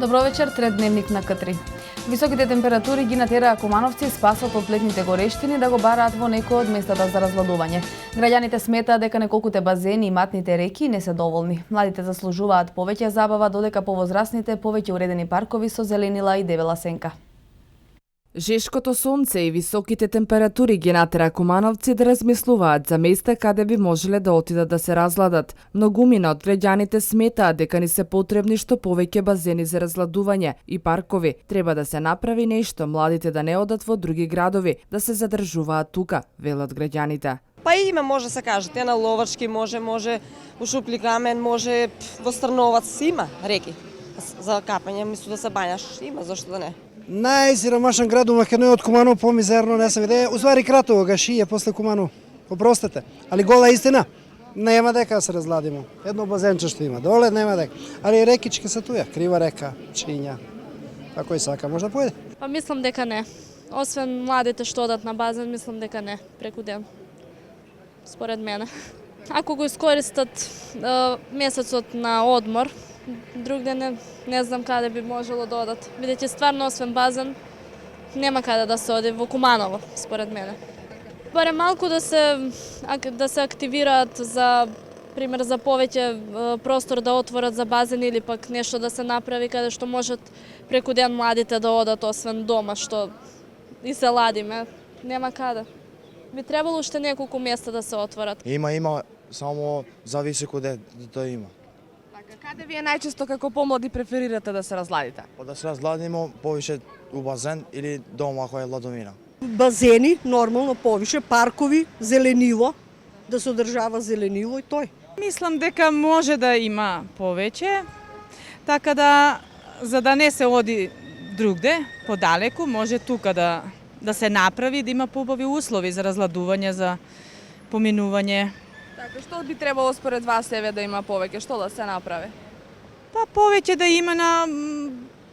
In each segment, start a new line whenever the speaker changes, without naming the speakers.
Добро вечер, тредневник на К3. Високите температури ги натераа кумановци спасот од летните горештини да го бараат во некои од местата за развладување. Граѓаните сметаат дека неколкуте базени и матните реки не се доволни. Младите заслужуваат повеќе забава, додека повозрасните повеќе уредени паркови со зеленила и дебела сенка.
Жешкото сонце и високите температури ги натера кумановци да размислуваат за места каде би можеле да отидат да се разладат. Многумина од граѓаните сметаат дека ни се потребни што повеќе базени за разладување и паркови. Треба да се направи нешто, младите да не одат во други градови, да се задржуваат тука, велат граѓаните.
Па и име може се кажете, на Ловачки може у Шупли камен, може во Стрновац има реки. За капање, мислу да се бањаш, има, зашто да не.
Најсиромашен град у Македонија од Куманово помизерно не се виде. Уствари Кратово га шие после Куманово. Опростете. Али гола истина. Нема дека се разладимо. Едно базенче што има. Доле нема дека. Али рекички се туја. Крива река, Чинја. Ако и сака, може да појде.
Па мислам дека не. Освен младите што одат на базен, мислам дека не, преку ден. Според мене. Ако го искористат месецот на одмор, друг ден не знам каде би можело да одат. Бидејќи стварно освен базен нема каде да се оди во Куманово, според мене. Барем малку да се активираат за пример за повеќе простор да отворат за базен или пак нешто да се направи каде што можат преку ден младите да одат освен дома што и се ладиме. Нема каде. Би требало уште неколку места да се отворат.
Има, само зависи каде да има.
Каде вие најчесто како помлади преферирате да се разладите?
Да се разладимо повише у базен или дома која е ладовина.
Базени, нормално повише, паркови, зеленило, да се одржава зеленило и тој.
Мислам дека може да има повеќе, така да за да не се оди другде, подалеку, може тука да се направи, да има поубави услови за разладување, за поминување.
Така, што би требало според вас да има повеќе, што да се направи?
Па повеќе да има на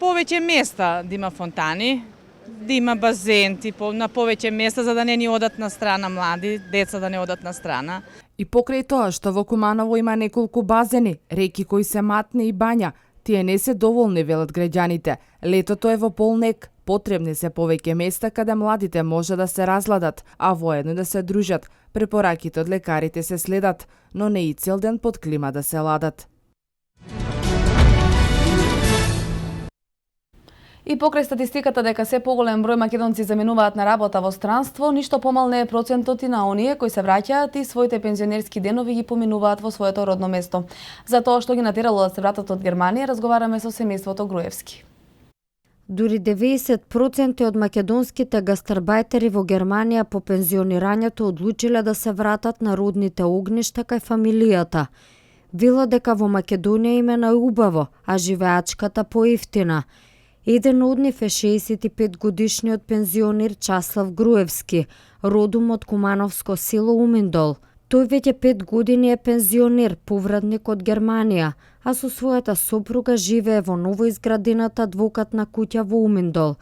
повеќе места, да има фонтани, да има базен, на повеќе места за да не ни одат на страна млади, деца да не одат на страна.
И покрај тоа што во Куманово има неколку базени, реки кои се матни и бања, тие не се доволни, велат граѓаните. Летото е во полнек, потребни се повеќе места каде младите може да се разладат, а воедно да се дружат. Препораките од лекарите се следат, но не и цел ден под клима да се ладат.
И покрај статистиката дека се поголем број македонци заменуваат на работа во странство, ништо помал не е процентот и на оние кои се враќаат и своите пензионерски денови ги поминуваат во своето родно место. За тоа што ги натерало да се вратат од Германија, разговараме со семејството Груевски.
Дури 90% од македонските гастарбајтери во Германија по пензионирањето одлучиле да се вратат на родните огништа кај фамилијата. Вела дека во Македонија им е најубаво, а живеачката поевтина. Еден од нив е 65 годишниот пензионер Часлав Груевски, родом од Кумановско село Уминдол. Тој веќе 5 години е пензионер, повратник од Германија, а со својата сопруга живее во новоизградената двокатна куќа во Уминдол.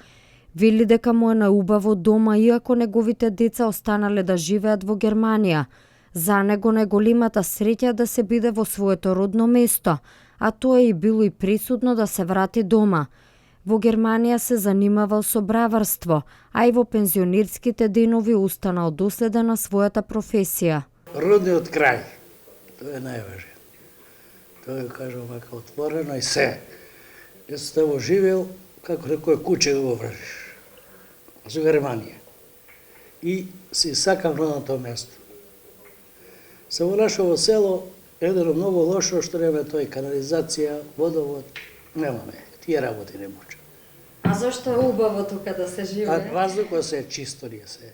Вели дека му е најубаво дома, иако неговите деца останале да живеат во Германија. За него најголемата среќа да се биде во своето родно место, а тоа и било и пресудно да се врати дома. Во Германија се занимавал со браварство, а и во пензионерските денови останал доследен на својата професија.
Родниот крај, тоа е најважен. Тоа е, кажам, вака отворено и се. Јас сте во живеел, како некој куќе да го вржиш. За Германија. И си сакам родното место. Се во нашето село, едно многу лошо, што нема тој канализација, водовод, немаме. Тие работи не може.
А зашто е убаво тука да се живее?
Воздухот се чисто ние се.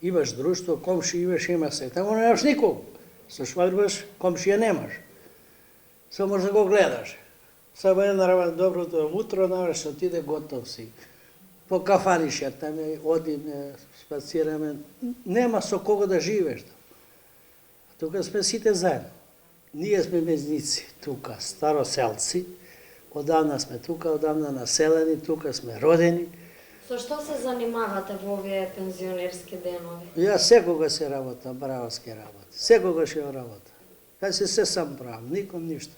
Имаш друштво, комши имаш, има се. Тамо немаш никог. Со швадбаш, комшија немаш. Само може да го гледаш. Само една работа, доброто утро, навреш, отиде, готов си. По кафанишја, там одиме, спацираме. Нема со кого да живееш. Тука сме сите заедно. Ние сме мезници, тука, староселци. Одамна сме тука, одамна населени, тука сме родени.
Со што се занимавате во овие пензионерски денови?
Јас секогаш се работам, браварски работи. Секогаш ја работам. Јас се сам правам, ником ништо.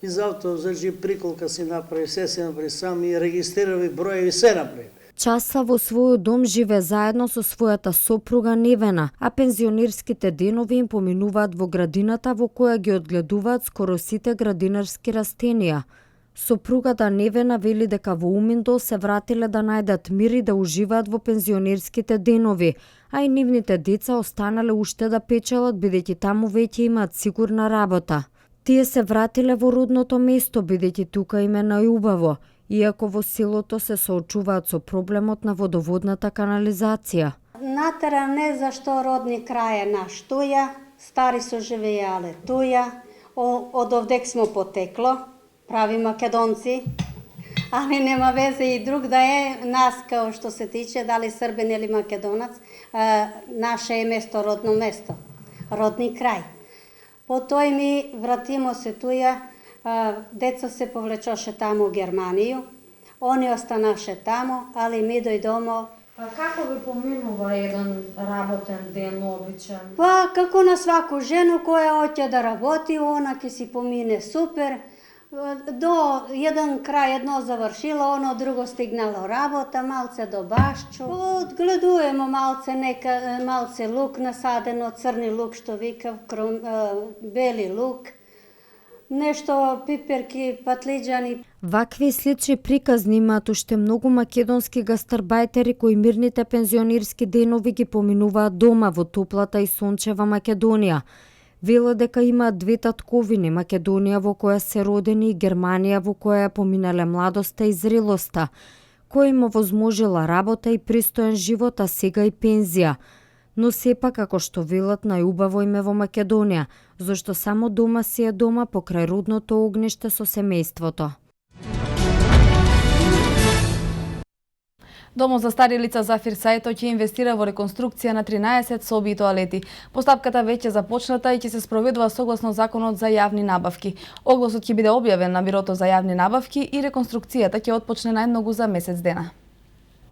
Из авто, значи приколка си направи, се си направи сам и регистрирави броеви, се направи.
Часа во својот дом живе заедно со својата сопруга Невена, а пензионерските денови им поминуваат во градината во која ги одгледуваат скоро сите градинарски растенија. Сопругата Невена вели дека во Уминдол се вратиле да најдат мир и да уживаат во пензионерските денови, а и нивните деца останале уште да печелат бидејќи таму веќе имаат сигурна работа. Тие се вратиле во родното место бидејќи тука им е најубаво, иако во селото се соочуваат со проблемот на водоводната канализација.
Натера не зашто родни крај е наш туја, стари со живеале туја, од овдек смо потекло, прави македонци, али нема везе и друг да е нас, као што се тиче, дали србен или македонац, наше е место, родно место, родни крај. По тој ми вратимо се туја, деца се повлечоше таму у Германiju, они останаше таму, али ми дојдомо.
Како ви поминува еден работен ден обичен?
Па, како на сваку жену која оќе да работи, она ќе си помине супер. До еден крај едно завршило, оно друго стигнало работа, малце до башчу. Одгледуемо малце лук насадено, црни лук што викав, бели лук, нешто пиперки, патлиџани.
Вакви и слични приказни имаат уште многу македонски гастарбајтери кои мирните пензионерски денови ги поминуваат дома во топлата и сончева Македонија. Вело дека имаат две татковини, Македонија во која се родени и Германија во која ја поминале младоста и зрелоста, која им овозможила работа и пристоен живот, а сега и пензија. Но сепак, како што велат, најубаво им е во Македонија, зашто само дома си е дома покрај родното огниште со семејството.
Домот за стари лица Зафир Сајто ќе инвестира во реконструкција на 13 соби и тоалети. Постапката веќе започната и ќе се спроведува согласно Законот за јавни набавки. Огласот ќе биде објавен на Бирото за јавни набавки и реконструкцијата ќе отпочне најмногу за месец дена.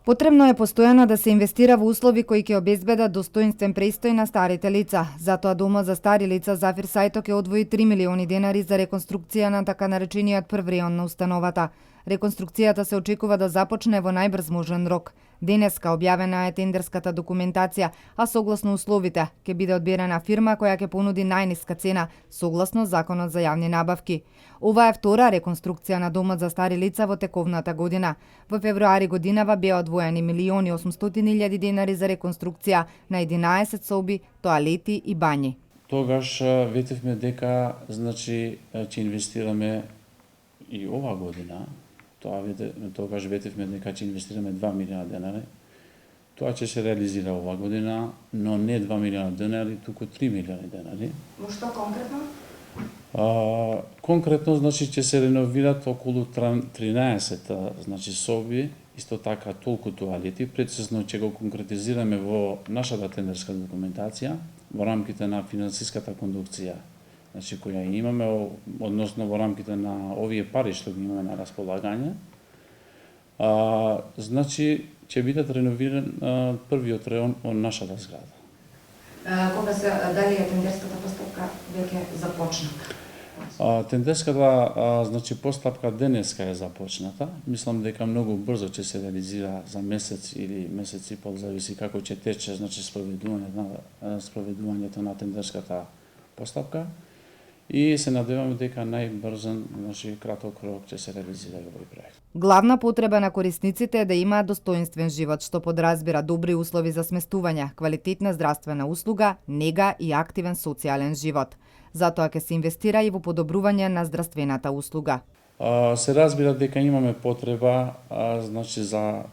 Потребно е постојано да се инвестира во услови кои ќе обезбедат достоинствен престој на старите лица. Затоа Домот за стари лица Зафир Сајто ќе одвои 3 милиони денари за реконструкција на така наречениот прв реон на установата. Реконструкцијата се очекува да започне во најбрз можен рок. Денеска објавена е тендерската документација, а согласно условите ќе биде одберена фирма која ќе понуди најниска цена согласно Законот за јавни набавки. Ова е втора реконструкција на Домот за стари лица во тековната година. Во февруари годинава беа одвоени 1.800.000 денари за реконструкција на 11 соби, тоалети и бањи.
Тогаш ветивме дека ќе инвестираме и ова година. Тогаш ветивме дека ќе инвестираме 2 милиона денари. Тоа ќе се реализира ова година, но не 2 милиона денари, туку 3 милиони денари.
Во што конкретно?
Конкретно ќе се реновират околу 13 соби, исто така толку тоалети. Прецизно ќе го конкретизираме во нашата тендерска документација во рамките на финансиската кондукција која имаме, односно во рамките на овие пари што ги имаме на располагање. Ќе бидат реновиран првиот реон од нашата зграда.
Кога се дали е тендерската постапка веќе започната?
Тендерската постапка денеска е започната. Мислам дека многу брзо ќе се реализира за месец или месец и пол, зависи како ќе тече спроведувањето на тендерската постапка. И се надеваме дека најбрзен, краток рок ќе се реализира овој проект.
Главна потреба на корисниците е да имаат достоинствен живот, што подразбира добри услови за сместување, квалитетна здравствена услуга, нега и активен социјален живот. Затоа ќе се инвестира и во подобрување на здравствената услуга.
Се разбира дека имаме потреба за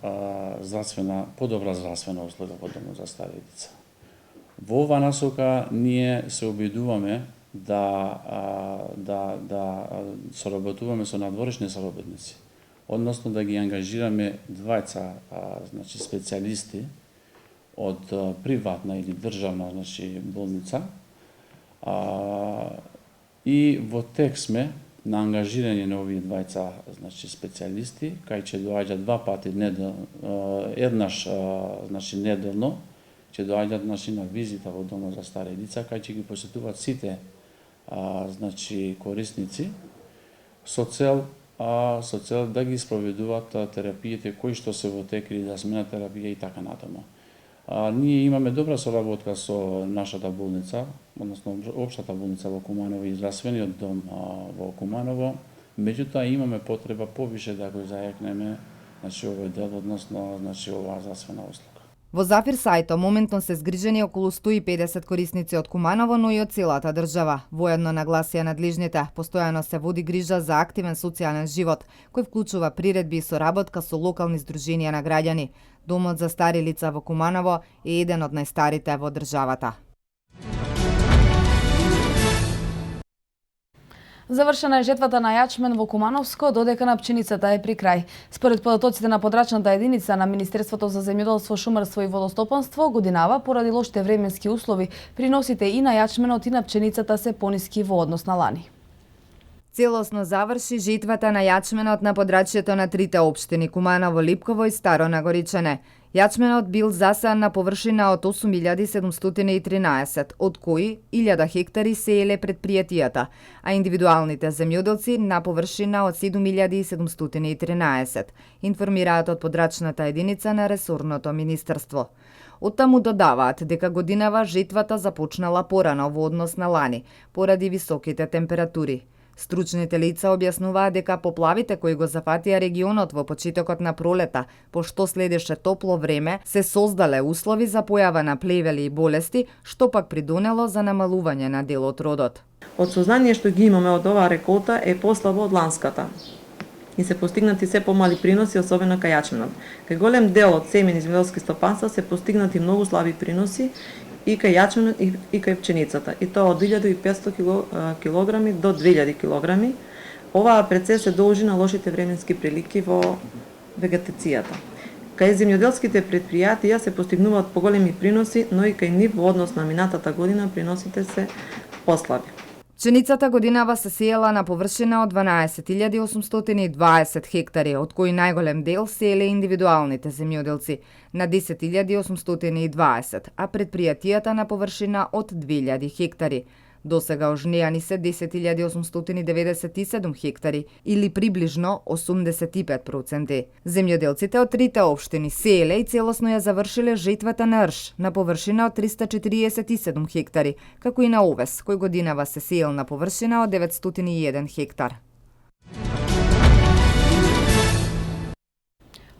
подобра здравствена услуга во Домот за стари лица. Во ова насока ние се обидуваме да соработуваме со надворешни соработници, односно да ги ангажираме двајца специјалисти од приватна или државна болница, и во тек сме на ангажирање на овие двајца специјалисти, кај ќе доаѓаат два пати еднаш неделно, ќе доаѓаат на визита во Домот за стари лица, кај ќе ги посетуваат сите корисници со цел да ги спроведуваат терапиите кои што се во тек или да смена терапија и така натаму. Ние имаме добра соработка со нашата болница, односно општата болница во Куманово и здравствениот дом во Куманово. Меѓутоа имаме потреба повише да го зајакнеме овој дел, односно оваа здравствена услуга.
Во Зафир Сајто моментно се згрижени околу 150 корисници од Куманово, но и од целата држава. Воедно нагласија надлежните, постојано се води грижа за активен социјален живот, кој вклучува приредби и соработка со локални здруженија на граѓани. Домот за стари лица во Куманово е еден од најстарите во државата.
Завршена е жетвата на јачмен во Кумановско, додека на пченицата е при крај. Според податоците на подрачната единица на Министерството за земјоделство, шумарство и водостопанство, годинава поради лошите временски услови, приносите и на јачменот и на пченицата се пониски во однос на лани.
Целосно заврши жетвата на јачменот на подрачјето на трите општини Куманово, Липково и Старо Нагоричане. Јачменот бил засеан на површина од 8713, од кои 1000 хектари се еле предпријатијата, а индивидуалните земјоделци на површина од 7713, информираат од подрачната единица на ресорното министерство. Оттаму додаваат дека годинава жетвата започнала порано во однос на лани, поради високите температури. Стручните лица објаснуваат дека поплавите кои го зафатија регионот во почетокот на пролета, пошто следеше топло време, се создале услови за појава на плевели и болести, што пак придонело за намалување на дел од родот.
Од сознание што ги имаме од оваа реколта е послаба од ланската и се постигнати се помали приноси, особено кај јачменот. Кај голем дел од семени земјоделски стопанства се постигнати многу слаби приноси и кај јачменот и кај пченицата, и тоа од 1500 килограми до 2000 килограми. Оваа пред се должи на лошите временски прилики во вегетацијата. Кај земјоделските предпријатија се постигнуваат поголеми приноси, но и кај нив во однос на минатата година приносите се послаби.
Пченицата годинава се сеела на површина од 12820 хектари, од кои најголем дел се еле индивидуалните земјоделци на 10820, а предпријатијата на површина од 2000 хектари. Досега ожнеани се 10897 хектари или приближно 85%. Земјоделците од трите општини се еле и целосно ја завршиле жетвата на рж на површина од 347 хектари, како и на овес, кој годинава се сеел на површина од 901 хектар.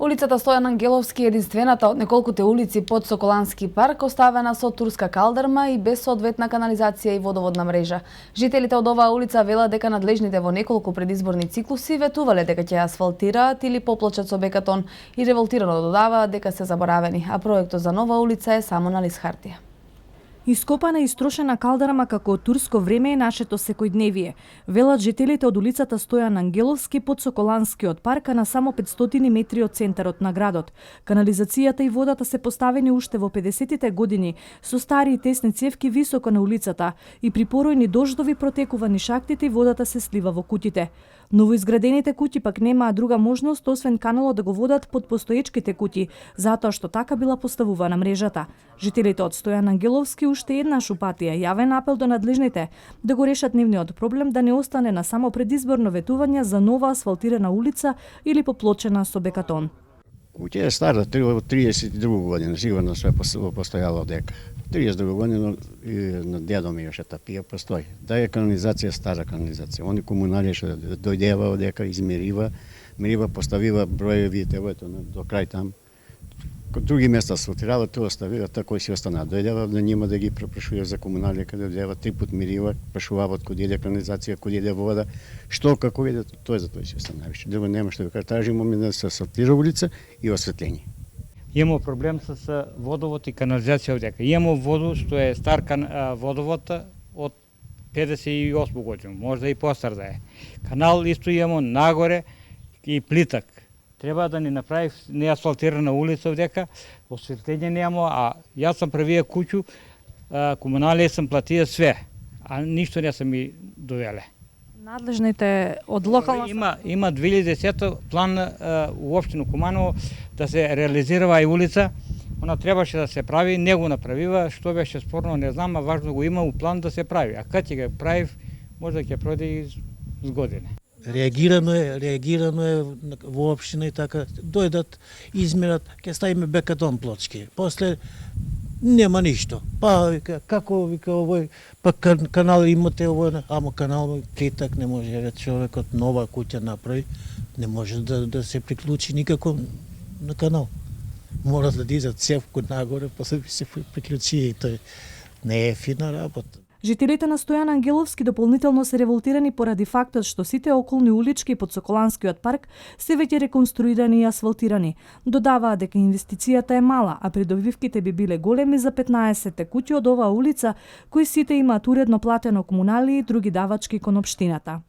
Улицата Стојан Ангеловски е единствената од неколкуте улици под Соколански парк оставена со турска калдерма и без соодветна канализација и водоводна мрежа. Жителите од оваа улица велат дека надлежните во неколку предизборни циклуси ветувале дека ќе асфалтираат или поплочат со бекатон и револтирано додаваат дека се заборавени, а проектот за нова улица е само на лист хартија.
Ископана и истрошена калдерма како од турско време е нашето секојдневие, велат жителите од улицата Стојан Ангеловски под Соколанскиот парк, на само 500 метри од центарот на градот. Канализацијата и водата се поставени уште во 50-тите години со стари и тесни цевки високо на улицата и при поројни дождови протекува низ шахтите и водата се слива во куќите. Новоизградените куќи пак немаа друга можност освен каналот да го водат под постоечките куќи, затоа што така била поставувана мрежата. Жителите од Стојан Ангеловски уште еднаш упатија јавен апел до надлежните да го решат нивниот проблем, да не остане на само предизборно ветување за нова асфалтирана улица или поплочена со бекатон.
Куќа е стара, од 32 година, сигурно се постојала дека. 32 година на дедо ми јоше тапија постои. Да е канализација, стара канализација. Они комуналија што дојдева одека, измерива, поставива броеви, ето до крај там. Други места асфалтирава, тоа оставива, тако и си остана. Дојдева на нима да ги препрашува за комуналија, каде дојдева 3 пат мирива, прашуваат каде иде канализација, каде иде вода, што како иде, тоа за тоа си остана више. Друго нема што ви кажа, тражимо ми да се асфалтира улица и осветление.
Имamo проблем с водовод и канализација овдека. Имamo воду што е стар водовод од 58 година, можда и постар да е. Канал исто имamo нагоре и плитак. Треба да ни направи неасфалтирана улица овдека, осветление немamo, а јас сам правија куќу, комуналија сам платија све, а ништо не сам ми довеле.
Надлежните од локална...
Има 2010 план у општина Куманово да се реализира и улица. Она требаше да се прави, не го направива, што беше спорно, не знам, а важно го има у план да се прави. А кад ќе го прави, може да ќе проде и с години.
Реагирано е во општина и така. Дојдат, измерат, ќе ставиме бекатон плочки. После нема ништо. Па како вика овој, па канал имате овој, ама канал кетак не може човекот нова куќа направи, не може да се приклучи никако на канал. Мора да дизат цевку нагоре, после би се приклучи и тој не е фина работа.
Жителите на Стојан Ангеловски дополнително се револтирани поради фактот што сите околни улички под Соколанскиот парк се веќе реконструирани и асфалтирани. Додаваат дека инвестицијата е мала, а придобивките би биле големи за 15 куќи од оваа улица, кои сите имаат уредно платено комунали и други давачки кон општината.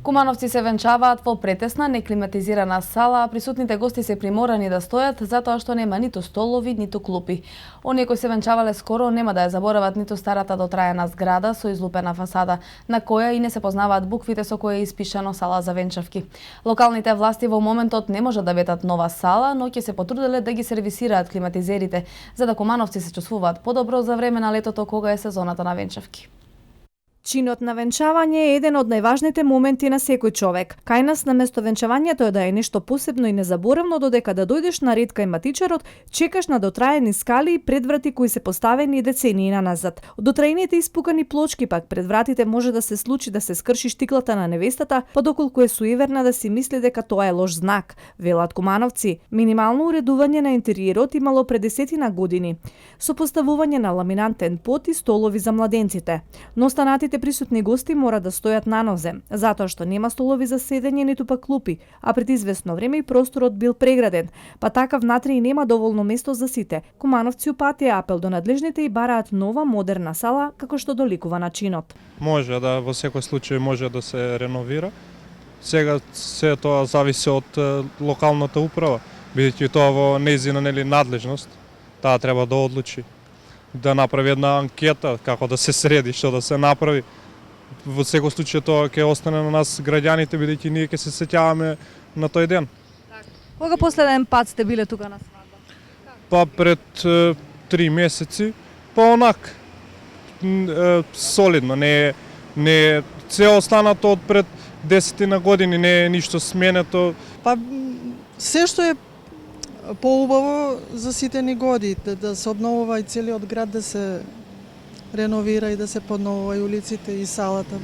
Кумановци се венчаваат во претесна, неклиматизирана сала, а присутните гости се приморани да стојат затоа што нема ниту столови, ниту клупи. Оние кои се венчавале скоро нема да ја заборават ниту старата дотраена зграда со излупена фасада, на која и не се познаваат буквите со кои е испишано сала за венчавки. Локалните власти во моментот не можат да ветат нова сала, но ќе се потруделе да ги сервисираат климатизерите, за да кумановци се чувствуваат подобро за време на летото кога е сезоната на венчавки.
Чинот на венчавање е еден од најважните моменти на секој човек. Кај нас на место венчавањето е да е нешто посебно и незаборавно, додека да дојдеш на ред кај матичарот, чекаш на дотраени скали и предврати кои се поставени децении назад. Од дотраените испукани плочки пак пред вратите може да се случи да се скрши штиклата на невестата, па доколку е суеверна да си мисли дека тоа е лош знак. Велат кумановци, минимално уредување на интериерот имало пред 10 години, со поставување на ламинантен под и столови за младенците. Но останатите присутни гости мора да стојат на нозе, затоа што нема столови за седење ниту пак клупи, а пред известно време и просторот бил преграден, па така внатре и нема доволно место за сите. Кумановци упатија апел до надлежните и бараат нова модерна сала како што доликува на чинот.
Може да во секој случај може да се реновира. Сега се тоа зависи од локалната управа, бидејќи тоа во нејзина надлежност, таа треба да одлучи, да направи една анкета како да се среди, што да се направи. Во секој случај тоа ќе остане на нас граѓаните, бидејќи ние ќе се сеќаваме на тој ден.
Кога последен пат сте биле тука на свадба?
Па пред 3 месеци, па онак солидно, не се останато од пред 10 години, не е ништо сменето.
Па се што е поубаво за сите ни годи, да се обновува и целиот град, да се реновира и да се подновува и улиците и салата.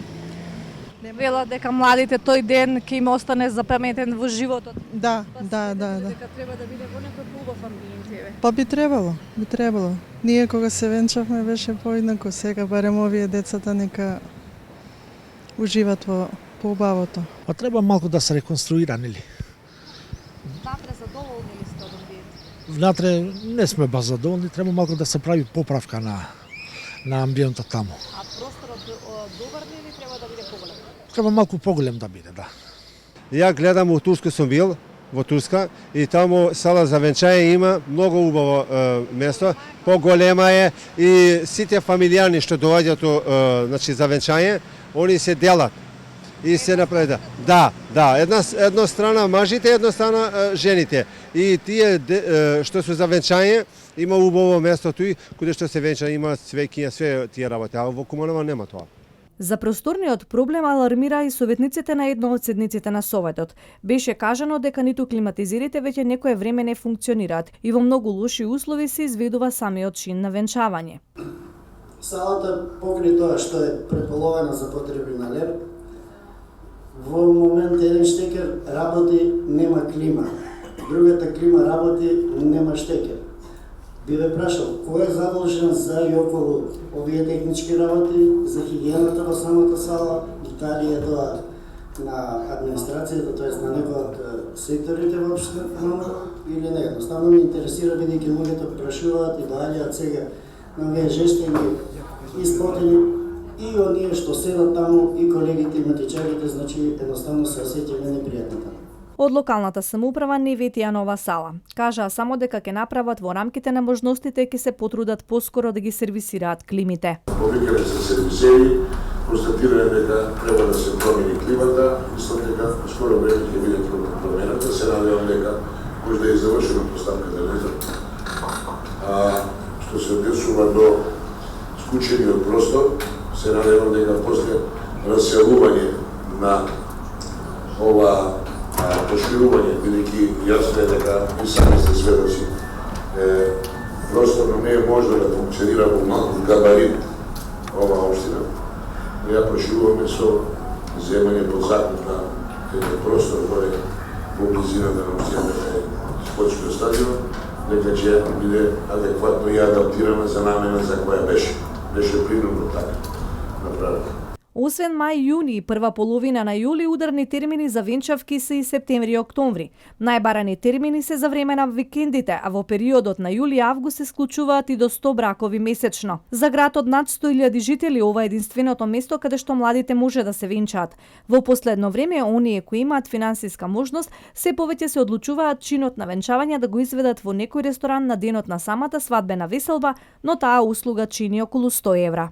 Не велат дека младите тој ден ќе им остане запаметен во животот.
Да.
Дека треба да биде во некој поубав амбиент.
Па би требало. Ние кога се венчавме беше поинако, сега барем овие децата нека уживат во поубавото.
Па треба малку да се реконструира, нели?
Внатре задоволни ли сте од амбиент?
Внатре не сме баш задоволни, треба малку да се прави поправка на амбиентот таму.
А просторот добар ли или треба да биде поголем?
Треба малку поголем да биде, да.
Ја гледам во Турска сум бил, во Турска, и таму сала за венчање има многу убаво место, поголема е и сите фамилијани што доаѓаат значи за венчање, они се делат. И се направи да. Една страна мажите, една страна жените. И тие што се за венчање има убаво место туи, каде што се венча има цвеќиња, све тие работи, а во Куманово нема тоа.
За просторниот проблем алармира и советниците на едно од седниците на Советот. Беше кажано дека ниту климатизерите веќе некое време не функционираат и во многу лоши услови се изведува самиот чин на венчавање.
Салата, покрај тоа што е преполовена за потреби на леп, во момент еден штекер работи, нема клима. Другата клима работи, нема штекер. Би ве прашал, кој е задолжен за и околу овие технички работи, за хигиената во самата сала, дали е тоа на администрацијата, тоест на некој од секторите воопшто, или не. Едноставно ме интересира, бидејќи луѓето прашуваат и доаѓаат сега на овие жестини испотени и оние што седат таму, и колегите и матичарите, значи едноставно се осеќаме непријатно таму.
Од локалната самоуправа не ветија нова сала. Кажаа само дека ќе направат во рамките на можностите, ќе се потрудат поскоро да ги сервисираат климите.
Повикаме се сервисери, констатираме дека треба да се промени климата, исто така скоро време ќе биде промената, се надевам дека може да е завршена поставката на што се однесува до скучениот простор, се надевам дека после раселување на ова поширување, бидејќи јасно е дека и сами сте сведоци, просторно не е можно да функционира во малку габарит ова општина. Ја прошируваме со земање под закуп на еден простор кој е во близината на општината е спортскиот стадион, дека ќе биде адекватно и адаптирана за намена за која беше. Беше принудно така направено.
Освен мај, јуни и прва половина на јули, ударни термини за венчавки се и септември и октомври. Најбарани термини се за време на викендите, а во периодот на јули и август се склучуваат и до 100 бракови месечно. За град од над 100.000 жители ова е единственото место каде што младите може да се венчаат. Во последно време, оние кои имаат финансиска можност, се повеќе се одлучуваат чинот на венчавање да го изведат во некој ресторан на денот на самата свадбена веселба, но таа услуга чини околу 100 евра.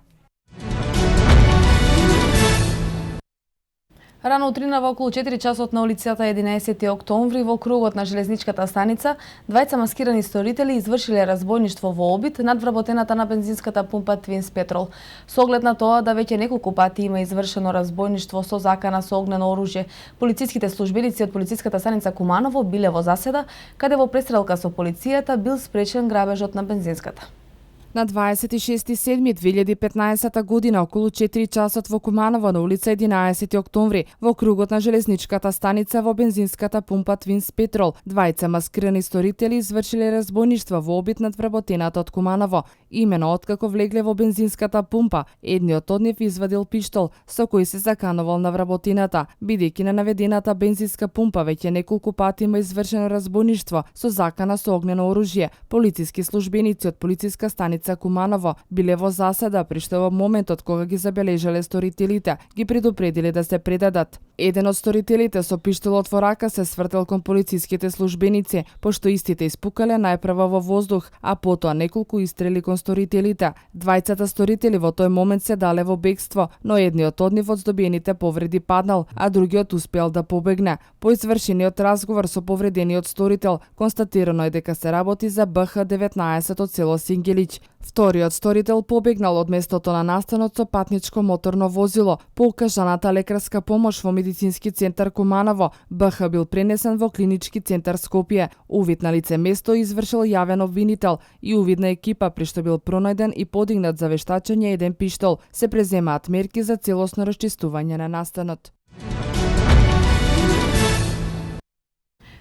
Рано утрина во околу 4 часот на улицата 11 октомври во кругот на железничката станица, двајца маскирани сторители извршиле разбојништво во обид над вработената на бензинската пумпа Twins Petrol. Со оглед на тоа да веќе неколку пати има извршено разбојништво со закана со огнено оружје, полициските службеници од полициската станица Куманово биле во заседа, каде во престрелка со полицијата бил спречен грабежот на бензинската.
На 26.7.2015 година, околу 4 часот во Куманово на улица 11 октомври, во кругот на железничката станица во бензинската пумпа Twins Petrol, двајца маскирани сторители извршиле разбојништво во обид над вработената од Куманово. Имено откако влегле во бензинската пумпа, едниот од нив извадил пиштол со кој се заканувал на вработената, бидејќи на наведената бензинска пумпа веќе неколку пати има извршено разбојништво со закана со огнено оружје. Полициски службеници од полициска станица Куманово биле во заседа, при што во моментот кога ги забележале сторителите, ги предупредиле да се предадат. Еден од сторителите со пиштолот во рака се свртел кон полициските службеници, пошто истите испукале најпрво во воздух, а потоа неколку истрели кон сторителите. Двајцата сторители во тој момент се дале во бегство, но едниот од нив од здобиените повреди паднал, а другиот успеал да побегне. По извршениот разговор со повредениот сторител, констатирано е дека се работи за БХ-19 од село Сингелич. Вториот сторител побегнал од местото на настанот со патничко моторно возило. По укажаната лекарска помош во медицински центар Куманово, БХ бил пренесен во клинички центар Скопје. Увид на лице место извршил јавен обвинител и увидна екипа, при што бил пронајден и подигнат за вештачење еден пиштол. Се преземаат мерки за целосно расчистување на настанот.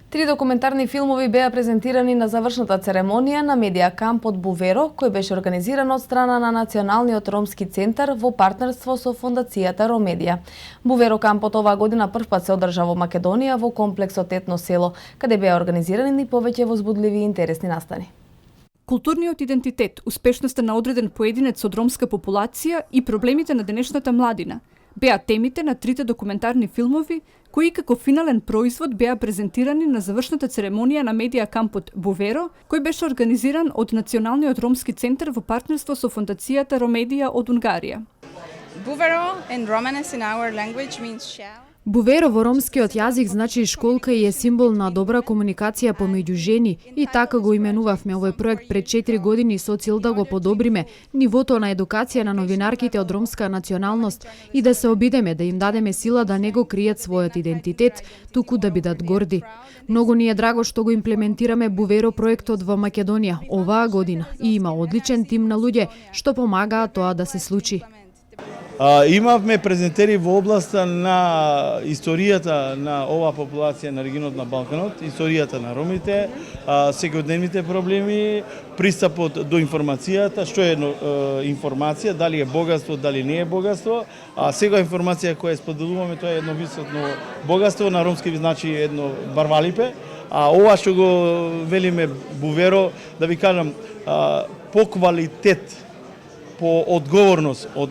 3 документарни филмови беа презентирани на завршната церемонија на Медиа Камп од Буверо, кој беше организиран од страна на Националниот ромски центар во партнерство со Фондацијата Ромедија. Буверо Кампот оваа година првпат се одржа во Македонија во комплексот Етно село, каде беа организирани повеќе возбудливи и интересни настани.
Културниот идентитет, успешноста на одреден поединец од ромска популација и проблемите на денешната младина беа темите на 3 документарни филмови, кои како финален производ беа презентирани на завршната церемонија на Медиа Кампот Буверо, кој беше организиран од Националниот ромски центар во партнерство со Фондацијата Ромедија од Унгарија.
Buvero in Romanes in our language means shall.
Буверо во ромскиот јазик значи школка и е символ на добра комуникација помеѓу жени и така го именувавме овој проект пред 4 години со цел да го подобриме нивото на едукација на новинарките од ромска националност и да се обидеме да им дадеме сила да не го кријат својот идентитет, туку да бидат горди. Многу ни е драго што го имплементираме Буверо проектот во Македонија оваа година и има одличен тим на луѓе што помагаат тоа да се случи.
Имавме презентери во областа на историјата на оваа популација на регионот на Балканот, историјата на ромите, секојдневните проблеми, пристапот до информацијата, што е информација, дали е богатство, дали не е богатство, а сега информација која споделуваме тоа е едно високо богатство, на ромски значи едно барвалипе, а ова што го велиме Буверо, да ви кажам, по квалитет, по одговорност од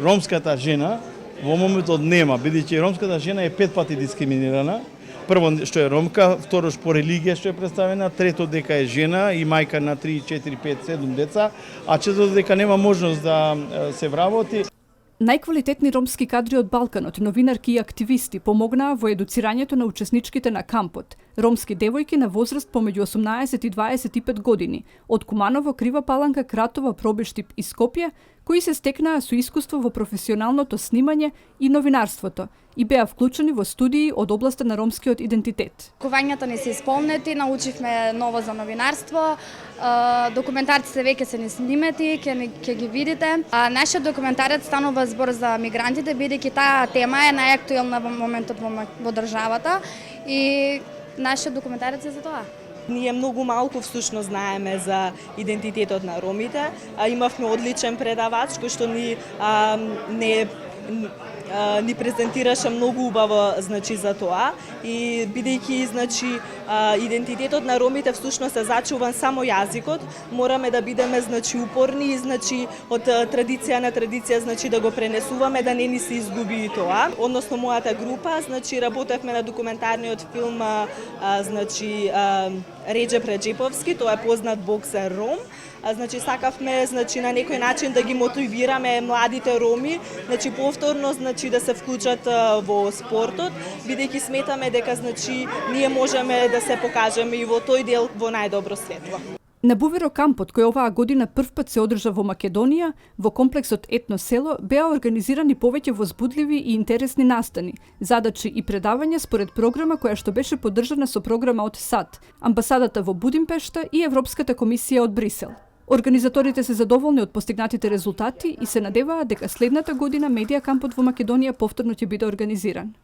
ромската жена во моментот нема, бидејќи ромската жена е 5 пати дискриминирана. Прво што е ромка, второ по религија што е представена, трето дека е жена и мајка на 3, 4, 5, 7 деца, а четврто дека нема можност да се вработи.
Најквалитетни ромски кадри од Балканот, новинарки и активисти помогнаа во едуцирањето на учесничките на кампот. ромски девојки на возраст помеѓу 18 и 25 години, од Куманово, Крива Паланка, Кратово, Пробиштип и Скопје, кои се стекнаа со искуство во професионалното снимање и новинарството и беа вклучени во студии од областа на ромскиот идентитет.
Кувањата ни се исполнети, научивме ново за новинарство, документарците веќе се ни снимети, ќе ги видите. Нашиот документарец станува збор за мигрантите, бидејќи таа тема е најактуелна во моментот во државата и нашиот документарец е за тоа.
Ние многу малку всушност знаеме за идентитетот на ромите. Имавме одличен предавач кој што ни презентираше многу убаво за тоа и бидејќи идентитетот на ромите всушност е зачуван само јазикот, мораме да бидеме упорни и од традиција на традиција да го пренесуваме, да не ни се изгуби и тоа. Односно мојата група работевме на документарниот филм Реџеп Реџеповски, тоа е познат боксер ром. Сакавме на некој начин да ги мотивираме младите роми, повторно да се вклучат во спортот, бидејќи сметаме дека ние можеме да се покажеме и во тој дел во најдобро светло.
На Буверо кампот, кој оваа година првпат се одржа во Македонија, во комплексот Етно село, беа организирани повеќе возбудливи и интересни настани, задачи и предавања според програма која што беше поддржана со програма од САД, амбасадата во Будимпешта и Европската комисија од Брисел. Организаторите се задоволни од постигнатите резултати и се надеваат дека следната година медија кампот во Македонија повторно ќе биде организиран.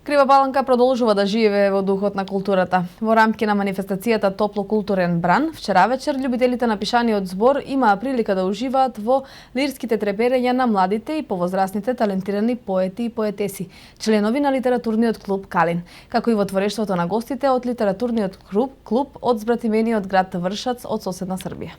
Крива Паланка продолжува да живее во духот на културата. Во рамки на манифестацијата Топло културен бран, вчера вечер љубителите на пишаниот збор имаа прилика да уживаат во лирските треперења на младите и повозрасните талентирани поети и поетеси, членови на литературниот клуб Калин, како и во творештвото на гостите од литературниот клуб од збратимениот град Вршац од соседна Србија.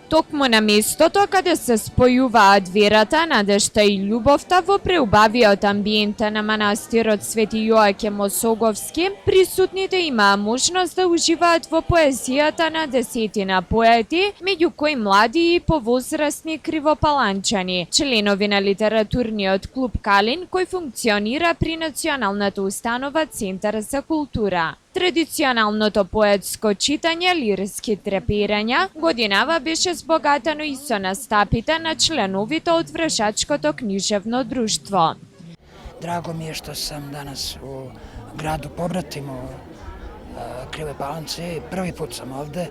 Токму на местото каде се спојуваат верата, надежта и љубовта во преубавиот амбиент на манастирот Свети Јоаким Осоговски, присутните имаа можност да уживаат во поезијата на десетина поети, меѓу кои млади и повозрасни кривопаланчани, членови на литературниот клуб Калин, кој функционира при Националната установа Центар за култура. Традиционалното поетско читање лирски треперења годинава беше збогатено и со настапите на членовите од Вршачкото книжевно друштво.
Драго ми е што сам данас у граду побратим у Криве Паланце. Први пут сам овде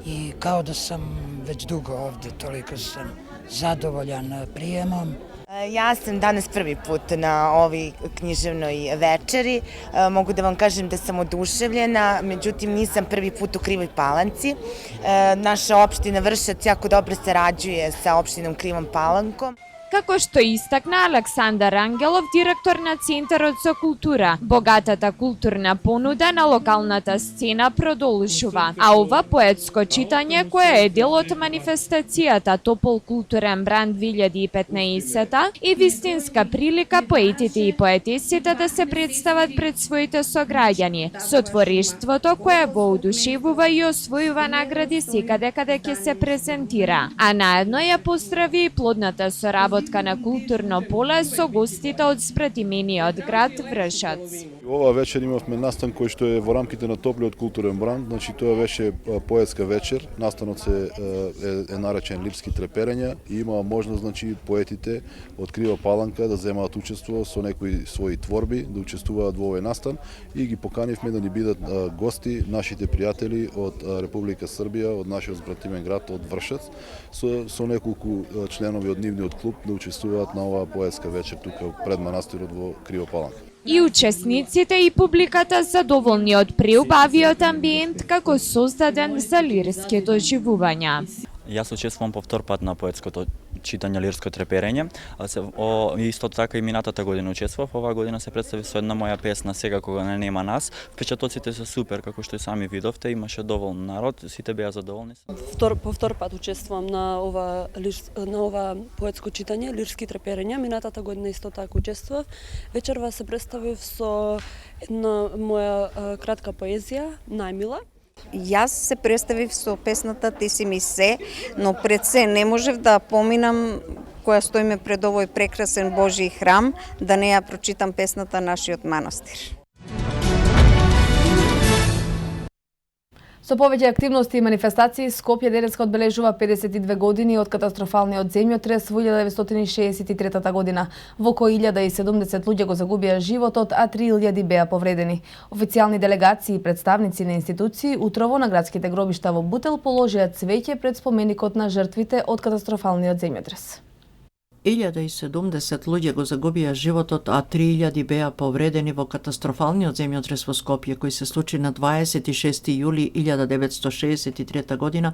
и као да сам веќе дуго овде, толико сам задоволjan приемом.
Ja sam danas prvi put na ovoj književnoj večeri. Mogu da vam kažem da sam oduševljena, međutim nisam prvi put u Krivoj Palanci. Naša opština Vršac jako dobro sarađuje sa opštinom Krivom Palankom.
Како што истакна Александар Ангелов, директор на Центарот за култура, богатата културна понуда на локалната сцена продолжува, а ова поетско читање кое е дел од манифестацијата Топол културен бран 2015 и вистинска прилика поетите и поетесите да се представат пред своите сограѓани, со творештвото кое воодушевува и освојува награди секаде каде ќе се презентира, а наедно ја поздрави и плодната соработка на културно поле со гостите од спратимениот град Вршац.
Ова вечер имавме настан кој што е во рамките на Топлиот културен бран, значи тоа беше поетска вечер. Настанот се е наречен Лирски треперења и имаа можност значи поетите од Крива Паланка да земаат учество со некои своји творби, да учествуваат во овој настан и ги поканивме да ни бидат гости нашите пријатели од Република Србија, од нашиот збратимен град од Вршац, со неколку членови од нивниот клуб да учествуваат на оваа поетска вечер тука пред манастирот во Крива Паланка.
И учесниците и публиката задоволни од преубавиот амбиент како создаден за лирски доживувања.
Јас учествувам по втор пат на поетското читање Лирско треперење. Исто така и минатата година учествував. Оваа година се представи со една моја песна Сега кога не нема нас. Впечатоците се супер, како што и сами видовте, имаше доволен народ, сите беа задоволни.
По втор пат учествувам на ова поетско читање Лирски треперења. Минатата година исто така учествував. Вечерва се представив со една моја кратка поезија, Најмила.
Јас се представив со песната Ти си ми се, но пред се не можев да поминам
која стоиме пред овој прекрасен Божји храм, да не ја прочитам песната Нашиот манастир.
Со повеќе активности и манифестации, Скопје денеска одбележува 52 години од катастрофалниот земјотрес во 1963 година. Во кој 1070 луѓе го загубија животот, а 3000 беа повредени. Официјални делегации и представници на институции утрово на градските гробишта во Бутел положија цвеќе пред споменикот на жртвите од катастрофалниот земјотрес.
1070 луѓе го загубија животот, а 3000 беа повредени во катастрофалниот земјотрес во Скопје, кој се случи на 26 јули 1963 година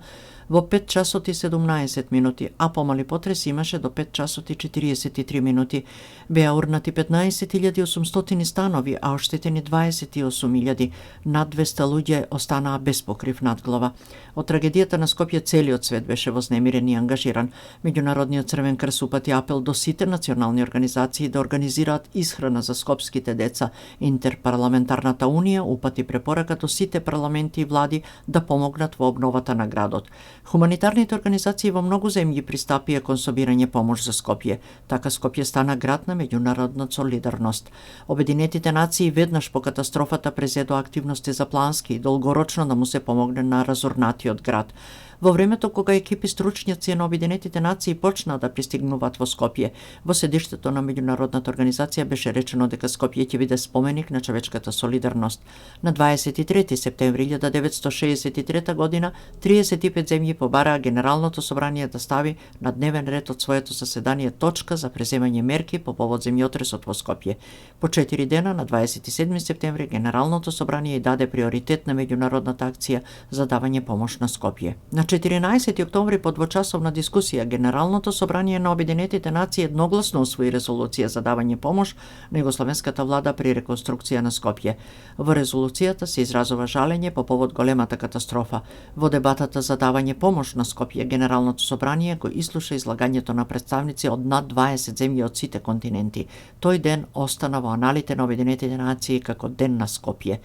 во 5 часот и 17 минути, а помали потреси имаше до 5 часот и 43 минути. Беа урнати 15.800 станови, а оштетени 28.000. Над 200 луѓе останаа без покрив над глава. Од трагедијата на Скопје целиот свет беше вознемирен и ангажиран. Меѓународниот Црвен крст упати апел до сите национални организации да организираат исхрана за скопските деца. Интерпарламентарната унија упати препорака до сите парламенти и влади да помогнат во обновата на градот. Хуманитарните организации во многу земји пристапија кон собирање помош за Скопје. Така Скопје стана град на меѓународна солидарност. Обединетите нации веднаш по катастрофата презедоа активности за плански и долгорочно да му се помогне на разорнатиот град. Во времето кога екипи стручњаци на Обединетите нации почнаа да пристигнуваат во Скопје, во седиштето на меѓународната организација беше речено дека Скопје ќе биде споменик на човечката солидарност. На 23 септември 1963 година 35 земји побараа Генералното собрание да стави на дневен ред од своето заседание точка за преземање мерки по повод земјотресот во Скопје. По 4 дена на 27 септември Генералното собрание даде приоритет на меѓународната акција за давање помош на Скопје. На 14 октомври по двочасовна дискусија Генералното собрание на Обединетите нации едногласно усвои резолуција за давање помош на југословенската влада при реконструкција на Скопје. Во резолуцијата се изразува жалење по повод големата катастрофа. Во дебатата за давање помош на Скопје Генералното собрание го ислуша излагањето на представници од над 20 земји од сите континенти. Тој ден остана во аналите на Обединетите нации како Ден на Скопје.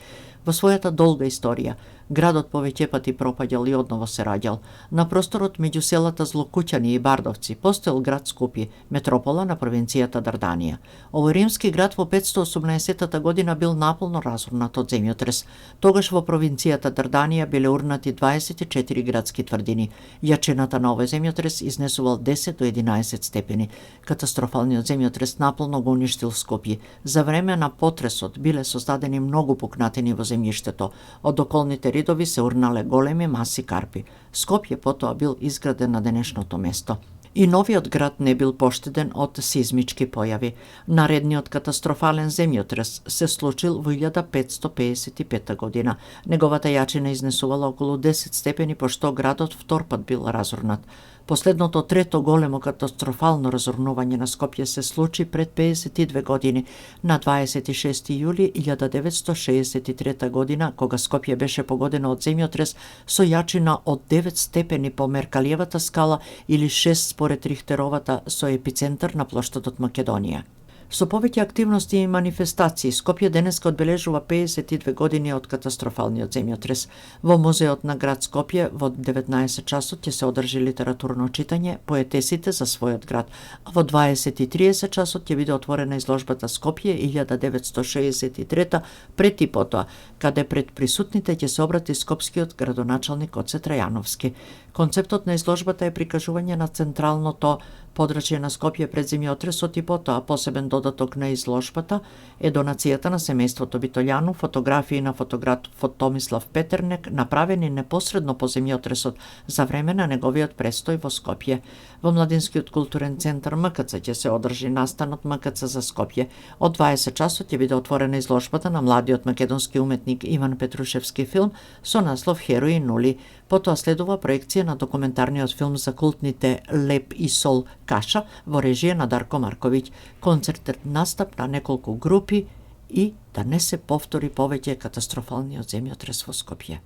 Во својата долга историја, градот повеќе пати пропаѓал и одново се раѓал. На просторот меѓу селата Злокуќани и Бардовци постоел град Скопје, метропола на провинцијата Дарданија. Овој римски град во 518 година бил наполно разорнат од земјотрес. Тогаш во провинцијата Дарданија биле урнати 24 градски тврдини. Јачината на овој земјотрес изнесувал 10 до 11 степени. Катастрофалниот земјотрес наполно го уништил Скопје. За време на потресот биле создадени многу пукнатини во земјиштето. Од околните ридови се урнале големи маси карпи. Скопје потоа бил изграден на денешното место. И новиот град не бил поштеден од сизмички појави. Наредниот катастрофален земјотрес се случил во 1555 година. Неговата јачина изнесувала околу 10 степени, пошто градот втор пат бил разорнат. Последното трето големо катастрофално разорнување на Скопје се случи пред 52 години, на 26 јули 1963 година, кога Скопје беше погодено од земјотрес со јачина од 9 степени по Меркалиевата скала или 6 според Рихтеровата, со епицентар на плоштадот Македонија. Со повеќе активности и манифестации, Скопје денеска одбележува 52 години од катастрофалниот земјотрес. Во музеот на град Скопје во 19 часот ќе се одржи литературно читање Поетесите за својот град, а во 20:30 часот ќе биде отворена изложбата Скопје 1963 пред и потоа, каде пред присутните ќе се обрати скопскиот градоначалник Оце Трајановски. Концептот на изложбата е прикажување на централното подрачје на Скопје пред земјотресот и потоа посебен додаток на изложбата е донацијата на семејството Битолјану, фотографии на фотограф Томислав Петернек направени непосредно по земјотресот за време на неговиот престој во Скопје. Во Младинскиот културен центар МКЦ ќе се одржи настанот МКЦ за Скопје. Од 20 часот ќе биде отворена изложбата на младиот македонски уметник Иван Петрушевски филм со наслов Херои нули. Потоа следува проекција на документарниот филм за култните Леп и Сол Каша во режија на Дарко Марковиќ. Концертот настап на неколку групи и да не се повтори повеќе катастрофалниот земјотрес во Скопје.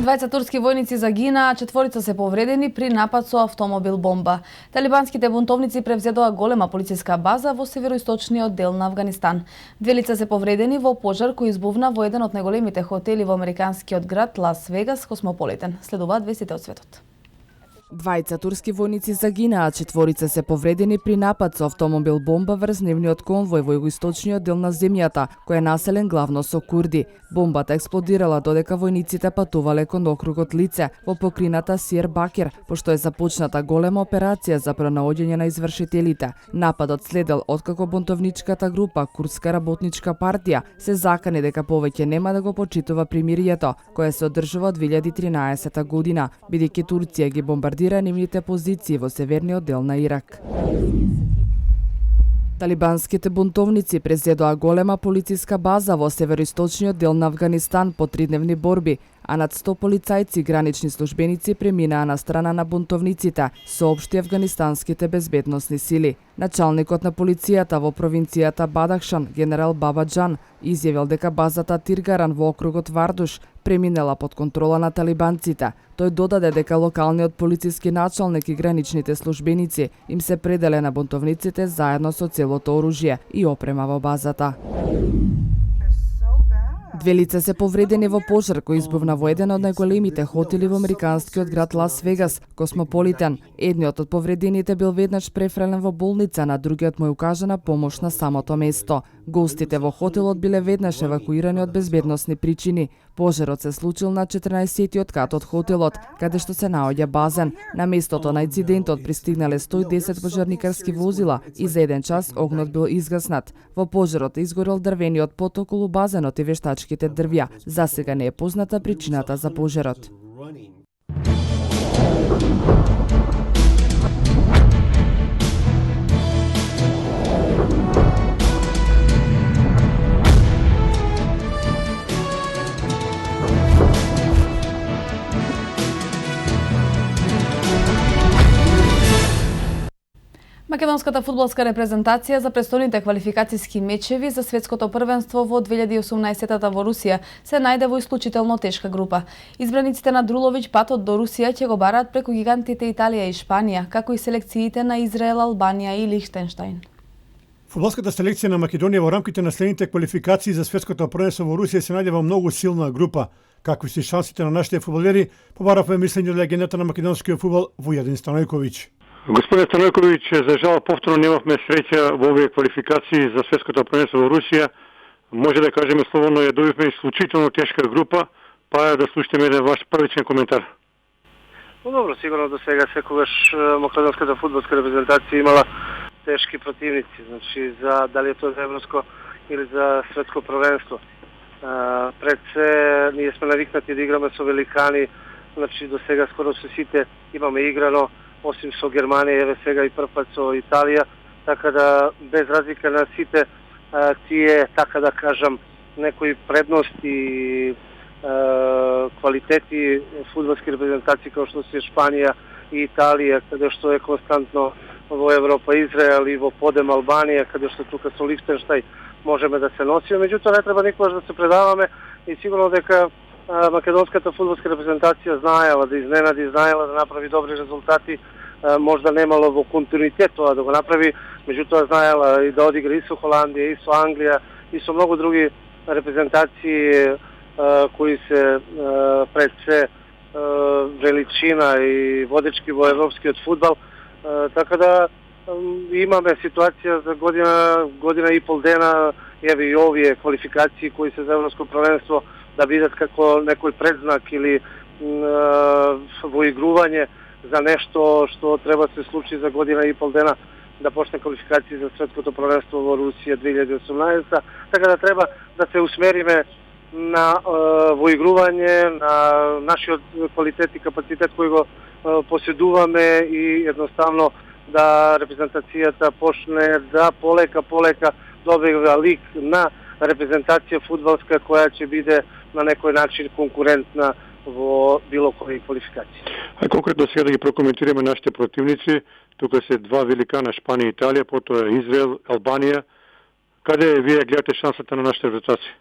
Двајца турски војници загинаа, 4 се повредени при напад со автомобил бомба. Талибанските бунтовници превзедоа голема полициска база во североисточниот дел на Авганистан. 2 лица се повредени во пожар кој избувна во еден од најголемите хотели во американскиот град Лас Вегас, Космополитен. Следуваат вестите од светот.
2 турски војници загинаа, 4 се повредени при напад со автомобил бомба врз нивниот конвој во југоисточниот дел на земјата, кој е населен главно со курди. Бомбата експлодирала додека војниците патувале кон округот Лице во покрината Сиер Бакер, пошто е започната голема операција за пронаоѓање на извршителите. Нападот следел откако бунтовничката група Курдска работничка партија се закани дека повеќе нема да го почитува примирието, кое се одржува од 2013 година, бидејќи Турција ги бомбардира нивните позиции во северниот дел на Ирак. Талибанските бунтовници презедоа голема полициска база во североисточниот дел на Авганистан по 3-дневни борби, а над 100 полицајци и гранични службеници преминаа на страна на бунтовниците, соопшти афганистанските безбедносни сили. Началникот на полицијата во провинцијата Бадахшан, генерал Баба Џан, изјавил дека базата Тиргаран во округот Вардуш преминела под контрола на талибанците. Тој додаде дека локалниот полициски началник и граничните службеници им се пределе на бунтовниците заедно со целото оружје и опрема во базата. 2 лица се повредени во пожар кој избувна во еден од најголемите хотели во американскиот град Лас Вегас, Космополитен. Едниот од повредените бил веднаш префрлен во болница, на другиот му е укажана помош на самото место. Гостите во хотелот биле веднаш евакуирани од безбедносни причини. Пожарот се случил на 14-тиот кат од хотелот, каде што се наоѓа базен. На местото на инцидентот пристигнале 110 пожарникарски возила и за 1 час огнот бил изгаснат. Во пожарот изгорел дрвениот пот околу базенот и вештачките дрвја. Засега не е позната причината за пожарот.
Македонската фудбалска репрезентација за престојните квалификацијски мечеви за светското првенство во 2018 во Русија се најде во исклучително тешка група. Избраниците на Друловиќ патот до Русија ќе го бараат преку гигантите Италија и Шпанија, како и селекциите на Израел, Албанија и Лихтенштајн.
Фудбалската селекција на Македонија во рамките на следните квалификации за светското првенство во Русија се најде во многу силна група. Какви се шансите на нашите фудбалери, побаравме мислење од легендата на македонскиот фудбал Вујадин Станојковиќ.
Господин Станојковиќ, за жал повторно немавме среќа во овие квалификации за светското првенство во Русија. Може да кажеме слободно ја добивме исклучително тешка група, па да слушаме еден ваш првичен коментар.
Добро, сигурно до сега секогаш македонската фудбалска репрезентација имала тешки противници, значи за дали е тоа за европско или за светско првенство. Пред се ние сме навикнати да играме со великани, значи до сега скоро со сите имаме играно, осим со Германија, еве сега и прв пат со Италија, така да без разлика на сите тие, така да кажам, некои предности, квалитети фудбалски репрезентации како што се Шпанија и Италија, каде што е константно во Европа, Израел и во подем Албанија, каде што тука со Лихтенштајн можеме да се носиме, меѓутоа не треба никогаш да се предаваме и сигурно дека македонската фудбалска репрезентација знаела да изненади, знаела да направи добри резултати, можда немало во континуитет тоа да го направи, меѓутоа знаела и да одигра и со Холандија, и со Англија, и со многу други репрезентации кои се пред се величина и водечки во европскиот фудбал, така да имаме ситуација за година и пол дена, еве и овие квалификации кои се за европско првенство да бидат како некој предзнак или воигрување за нешто што треба да се случи за година и пол дена да почне квалификации за светското првенство во Русија 2018, така да треба да се усмериме на воигрување, на нашиот квалитет и капацитет кој го поседуваме и едноставно да репрезентацијата почне да полека добива лик на репрезентација фудбалска која ќе биде на некој начин конкурентна во било кои квалификации.
А конкретно сега да ги прокоментираме нашите противници, тука се два великана Шпанија и Италија, потоа Израел, Албанија. Каде вие гледате шансата на нашите репрезентации?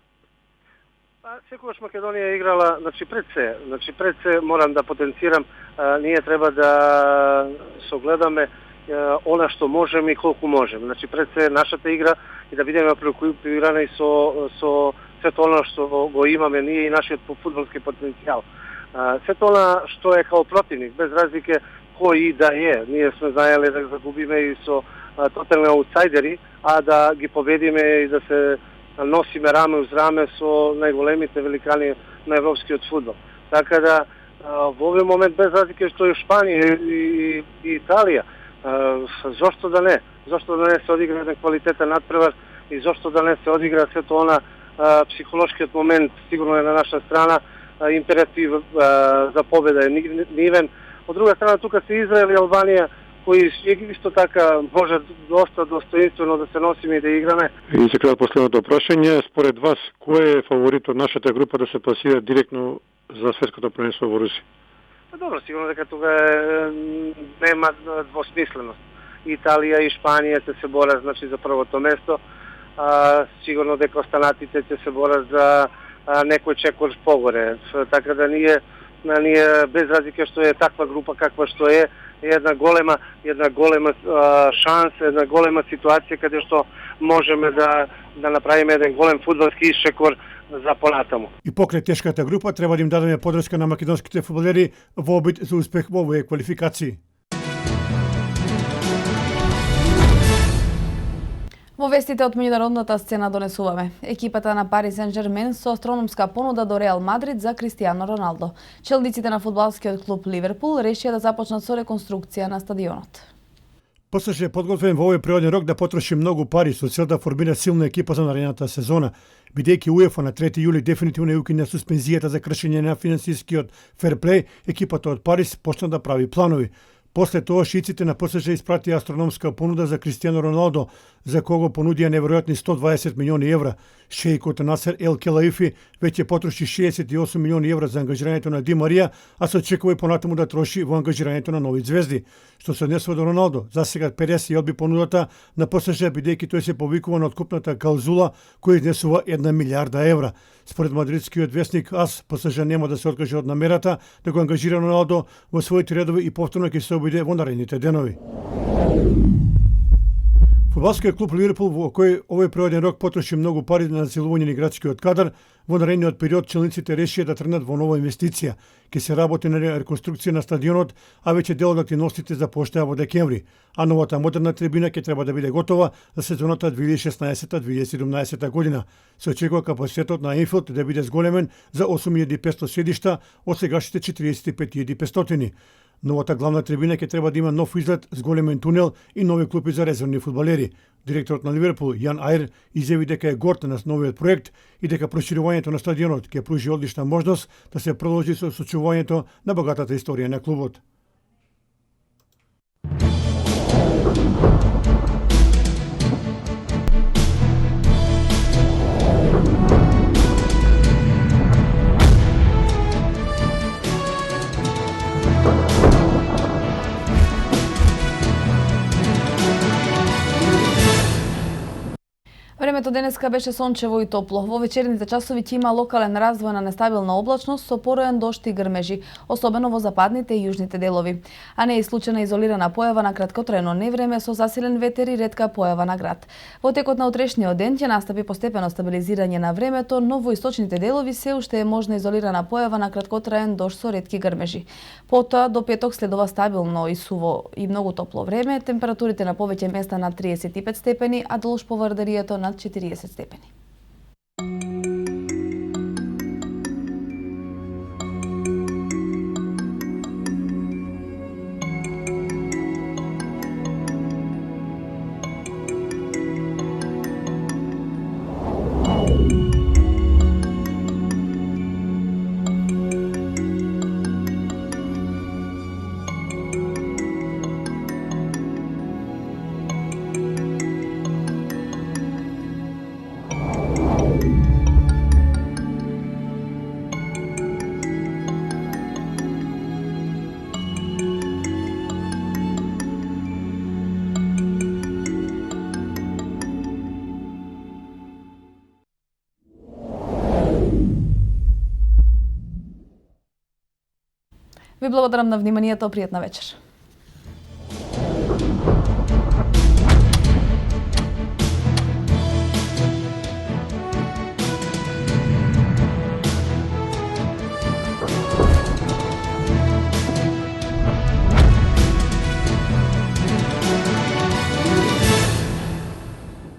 Секогаш Македонија е играла, пред се морам да потенцирам, ние треба да согледаме она што можеме и колку можеме. Пред се нашата игра и да бидеме преокупирани со сето она што го имаме ние и нашиот фудбалски потенцијал. Сето она што е као противник, без разлike кој и да е. Ние сме знаеле да загубиме и со тотални аутсайдери, а да ги победиме и да се носиме раме уз раме со најголемите великани на европскиот фудбал. Така да во овој момент, без разлike што е Шпанија и Италија, зошто да не? Зошто да не се одигра еден квалитетен надпревар и зошто да не се одигра сето она психолошкиот момент сигурно е на наша страна, императив за победа е нивен. Од друга страна тука се Израел и Албанија кои исто така може доста достоинствено да се носиме и да играме.
И за крај последното прашање, според вас, кој е фаворит од нашата група да се пласира директно за светското првенство во Русија?
Добро, сигурно дека тука нема двосмисленост. Италија и Шпанија ќе се борат за првото место. Сигурно дека останатите ќе се борат за некој чекор погоре. Така да ние без разлика што е таква група каква што е една голема шанса, една голема ситуација каде што можеме да направиме еден голем фудбалски исчекор за понатаму.
И покрај тешката група треба да им дадеме подршка на македонските фудбалери во обид за успех во овие квалификации.
Во вестите од меѓународната сцена донесуваме. Екипата на Пари Сен-Жермен со астрономска понуда до Реал Мадрид за Кристијано Роналдо. Челниците на фудбалскиот клуб Ливерпул решија да започнат со реконструкција на стадионот.
ПСЖ е подготвен во овој природен рок да потроши многу пари со цел да формира силна екипа за наредната сезона, бидејќи УЕФА на 3 јули дефинитивно ја укина суспензијата за кршење на финансискиот ферплеј, екипата од Парис почна да прави планови. После тоа шиците на ПСЖ испратија астрономска понуда за Кристијано Роналдо, за кого понудија неверојатни 120 милиони евра. Шејкот Насер Ел Келаифи веќе потроши 68 милиони евра за ангажирањето на Ди Марија, а се очекува и понатаму да троши во ангажирањето на нови звезди. Што се однесува до Роналдо, засега Перес ја одби понудата на ПСЖ бидејќи тој се повикува на откупната каузула која изнесува 1 милијарда евра. Според мадридскиот весник АС, ПСЖ нема да се откаже од намерата да го ангажира Роналдо во своите редови и повторно ќе се обиде во наредните денови. Фудбалскиот клуб Ливерпул, во кој овој природен рок потроши многу пари на засилување на играчкиот кадар, во наредниот период челниците решија да тргнат во нова инвестиција. Ке се работи на реконструкција на стадионот, а веќе дел од активностите започнаа во декември, а новата модерна трибина ќе треба да биде готова за сезоната 2016-2017 година. Се очекува капацитетот на Енфилд да биде зголемен за 8500 седишта од сегашните 45500. Новата главна трибина ќе треба да има нов изглед, зголемен тунел и нови клупи за резервни фудбалери. Директорот на Ливерпул, Јан Ајр, изјави дека е горд на новиот проект и дека проширувањето на стадионот ќе пружи одлична можност да се продолжи со сочувувањето на богатата историја на клубот.
Времето денеска беше сончево и топло. Во вечерните часови ќе има локален развој на нестабилна облачност со пороен дожд и грмежи, особено во западните и јужните делови. А не е случајна изолирана појава на краткотрајно невреме со засилен ветер и ретка појава на град. Во текот на утрешниот ден ќе настапи постепено стабилизирање на времето, но во источните делови се уште е можна изолирана појава на краткотраен дожд со ретки грмежи. Потоа до петок следува стабилно и суво и многу топло време, температурите на повеќе места над 35 степени, а долж по Вардарието над 40 степени. Ви благодарам на вниманието, пријатна вечер.